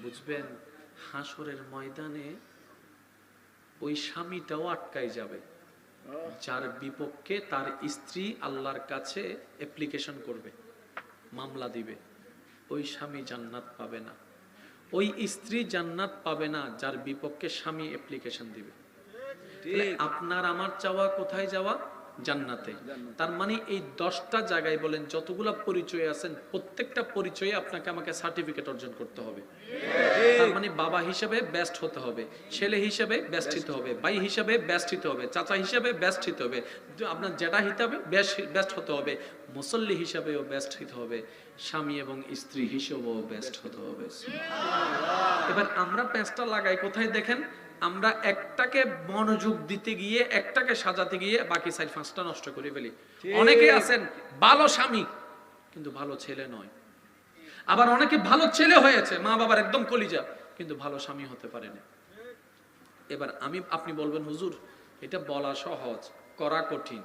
বুঝবেন হাসরের ময়দানে ওই স্বামীটাও আটকাই যাবে যার বিপক্ষে তার স্ত্রী আল্লাহর কাছে অ্যাপ্লিকেশন করবে, মামলা দিবে। ওই স্বামী জান্নাত পাবে না, ওই স্ত্রী জান্নাত পাবে না যার বিপক্ষে স্বামী অ্যাপ্লিকেশন দিবে। আপনার আমার চাওয়া কোথায় যাওয়া? জান্নাতে। তার মানে এই 10টা জায়গায় বলেন যতগুলা পরিচয় আছেন প্রত্যেকটা পরিচয়ে আপনাকে আমাকে সার্টিফিকেট অর্জন করতে হবে। তার মানে বাবা হিসেবে বেস্ট হতে হবে, ছেলে হিসেবে বেস্ট হতে হবে, ভাই হিসেবে বেস্ট হতে হবে, চাচা হিসেবে বেস্ট হতে হবে, আপনার জেঠা হিসেবে বেস্ট হতে হবে, মুসল্লি হিসেবেও বেস্ট হতে হবে, স্বামী এবং স্ত্রী হিসেবেও বেস্ট হতে হবে। এবার আমরা পেঁচটা লাগাই কোথায় দেখেন? আমরা একটাকে মনোযোগ দিতে গিয়ে একটাকে সাজাতে গিয়ে বাকি 4-5টা নষ্ট করে ফেলি। অনেকে আছেন ভালো স্বামী কিন্তু ভালো ছেলে নয়, আবার অনেকে ভালো ছেলে হয়েছে মা বাবার একদম কলিজা কিন্তু ভালো স্বামী হতে পারেনি। এবার আপনি বলবেন হুজুর এটা বলা সহজ করা কঠিন।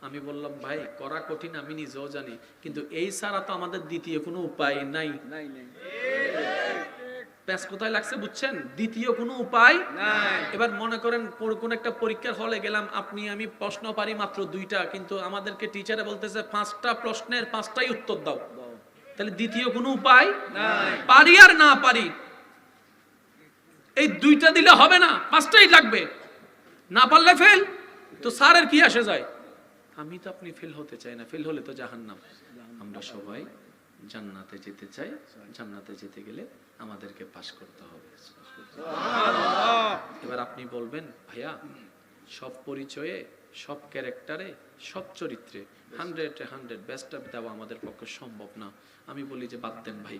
আমি বললাম ভাই করা কঠিন আমি নিজেও জানি, কিন্তু এই ছাড়া তো আমাদের দ্বিতীয় কোনো উপায় নাই। প্যাঁচ কোথায় লাগছে বুঝছেন? দ্বিতীয় কোনো উপায় নাই। এবার মনে করেন কোন একটা পরীক্ষার হলে গেলাম, আপনি আমি প্রশ্ন পারি মাত্র 2টা, কিন্তু আমাদেরকে টিচারে বলতেছে 5টা প্রশ্নের 5টাই উত্তর দাও। তাহলে দ্বিতীয় কোনো উপায় নাই, পারি আর না পারি এই 2টা দিলে হবে না, 5টাই লাগবে। না পারলে ফেল, তো স্যারের কি আসে যায়? আমি তো আপনি ফেল হতে চাই না, ফেল হলে তো জাহান্নাম। আমরা সবাই জান্নাতে যেতে চাই, জান্নাতে যেতে গেলে আমাদেরকে পাস করতে হবে। এবার আপনি বলবেন ভাইয়া সব পরিচয়ে সব ক্যারেক্টারে সব চরিত্রে 100 বেস্ট দেওয়া আমাদের পক্ষে সম্ভব না। আমি বলি যে বাদ দেন ভাই,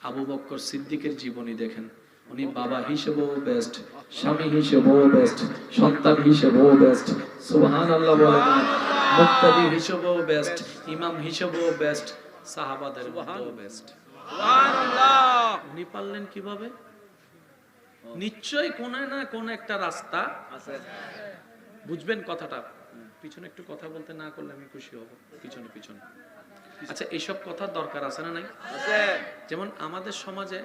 আবু বকর সিদ্দিকের জীবনী দেখেন, উনি বাবা হিসেবেও বেস্ট, স্বামী হিসেবেও বেস্ট, সন্তান হিসেবেও বেস্ট, সুবহানাল্লাহ বলেন, মুক্তাদি হিসেবেও বেস্ট, ইমাম হিসেবেও বেস্ট, সাহাবাদের মধ্যেও বেস্ট। সুবহানাল্লাহ। উনি পারলেন কিভাবে? নিশ্চয়ই কোন না কোন একটা রাস্তা আছে। বুঝবেন কথাটা? পিছনে একটু কথা বলতে না করলে আমি খুশি হব। পিছনে পিছনে আচ্ছা এইসব কথা দরকার আছে না নাই? আছে। যেমন আমাদের সমাজে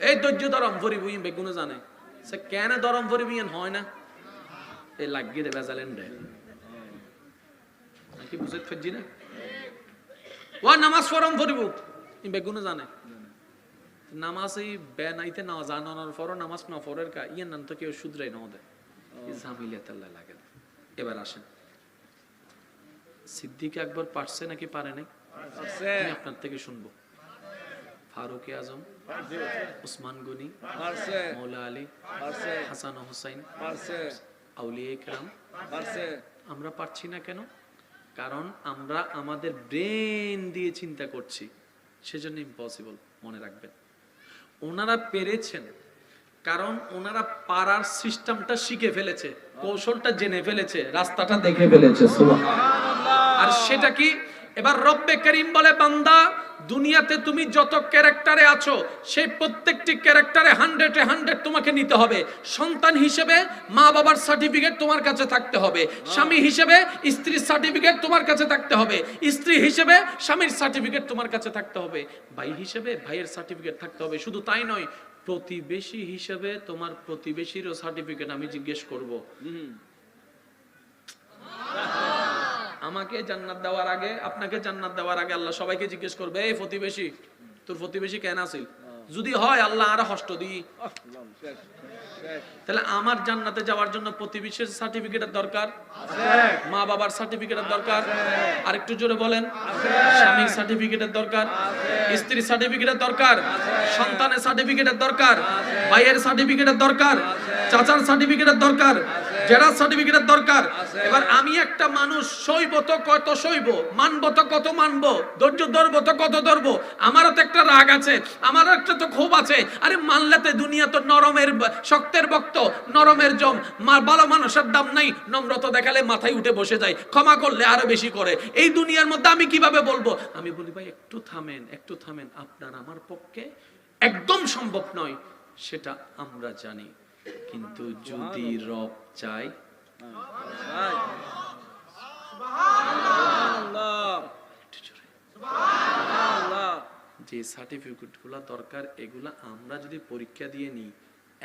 এই ধৈর্য ধরম ভরিবুই বেগুনো জানে সে কেন ধরম ভরিবুইন হয় না, এই লাগিয়ে দে বেজালেন রে নাকি বুঝে ফেজি না ও নামাজ ফরম ভরিবু ই বেগুনো জানে নামাজ এই বে নাইতে না জানানোর পর নামাজ না ফরের কা ইয়ান নাম তো কেউ শুধরাই না ওদের এই ঝামেলাতে আল্লাহ লাগে। এবার আসেন সিদ্দিক আকবর পারছে নাকি পারে নাই? পারছে। আমি আপনার থেকে শুনবো। ফারুক আজম পারছে, উসমান গনি পারছে, মৌলা আলী পারছে, হাসান হুসাইন পারছে, আউলিয়া کرام পারছে। আমরা পারছি না কেন? কারণ আমরা আমাদের ব্রেন দিয়ে চিন্তা করছি, সেজন্য ইম্পসিবল। মনে রাখবেন ওনারা পেরেছেন কারণ ওনারা পারার সিস্টেমটা শিখে ফেলেছে, কৌশলটা জেনে ফেলেছে, রাস্তাটা দেখে ফেলেছে। সুবহানাল্লাহ। আর সেটা কি? এবার রব্বে করিম বলে বান্দা দুনিয়াতে তুমি যত ক্যারেক্টারে আছো সেই প্রত্যেকটি ক্যারেক্টারে 100 তোমাকে নিতে হবে। সন্তান হিসেবে মা বাবার সার্টিফিকেট তোমার কাছে থাকতে হবে, স্বামী হিসেবে স্ত্রীর সার্টিফিকেট তোমার কাছে থাকতে হবে, স্ত্রী হিসেবে স্বামীর সার্টিফিকেট তোমার কাছে থাকতে হবে, ভাই হিসেবে ভাইয়ের সার্টিফিকেট থাকতে হবে। শুধু তাই নয়, প্রতিবেশী হিসেবে তোমার প্রতিবেশীরও সার্টিফিকেট আমি জিজ্ঞেস করব। আমাকে জান্নাত দেওয়ার আগে, আপনাকে জান্নাত দেওয়ার আগে আল্লাহ সবাইকে জিজ্ঞেস করবে এই প্রতিবেশী তোর প্রতিবেশী কেন আছিল? যদি হয় আল্লাহ আর হষ্ট দিই। তাহলে আমার জান্নাতে যাওয়ার জন্য প্রতিবেশীর সার্টিফিকেটের দরকার আছে, মা বাবার সার্টিফিকেটের দরকার আছে, আরেকটু জোরে বলেন স্বামীর সার্টিফিকেটের দরকার আছে, স্ত্রীর সার্টিফিকেটের দরকার আছে, সন্তানের সার্টিফিকেটের দরকার আছে, ভাইয়ের সার্টিফিকেটের দরকার আছে, চাচার সার্টিফিকেটের দরকার আছে, জেরার সার্টিফিকেটের দরকার আছে। এবার আমি একটা মানুষ সইব তো কত সইব, মানব তো কত মানব, ধৈর্য ধরবো তো কত ধরবো, আমারও তো একটা রাগ আছে, আমারও একটা তো ক্ষোভ আছে। আরে মানলাতে দুনিয়া তো নরমের শক্তের ভক্ত, নরমের জম, ভালো মানুষের দাম নাই, নম্রতা দেখালে মাথায় উঠে বসে যায়, ক্ষমা করলে আরো বেশি করে। এই দুনিয়ার মধ্যে আমি কিভাবে বলবো? আমি বলি ভাই একটু থামেন, একটু থামেন, আপনার আমার পক্ষে একদম সম্ভব নয়, সেটা আমরা জানি, কিন্তু যদি রব চাই যে সার্টিফিকেটগুলো দরকার এগুলা আমরা যদি পরীক্ষা দিয়ে নিই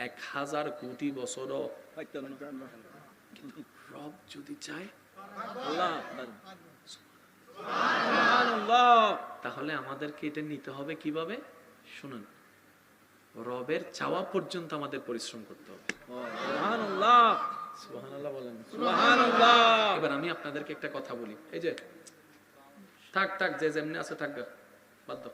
1000 কোটি বছরও, কিন্তু রব যদি চায় তাহলে আমাদেরকে এটা নিতে হবে কিভাবে শুনুন, রবের চাওয়া পর্যন্ত আমাদের পরিশ্রম করতে হবে। সুবহানাল্লাহ বলেন। এবার আমি আপনাদেরকে একটা কথা বলি, এই যে থাক যে যেমনি আছে থাক, বাদ দাও।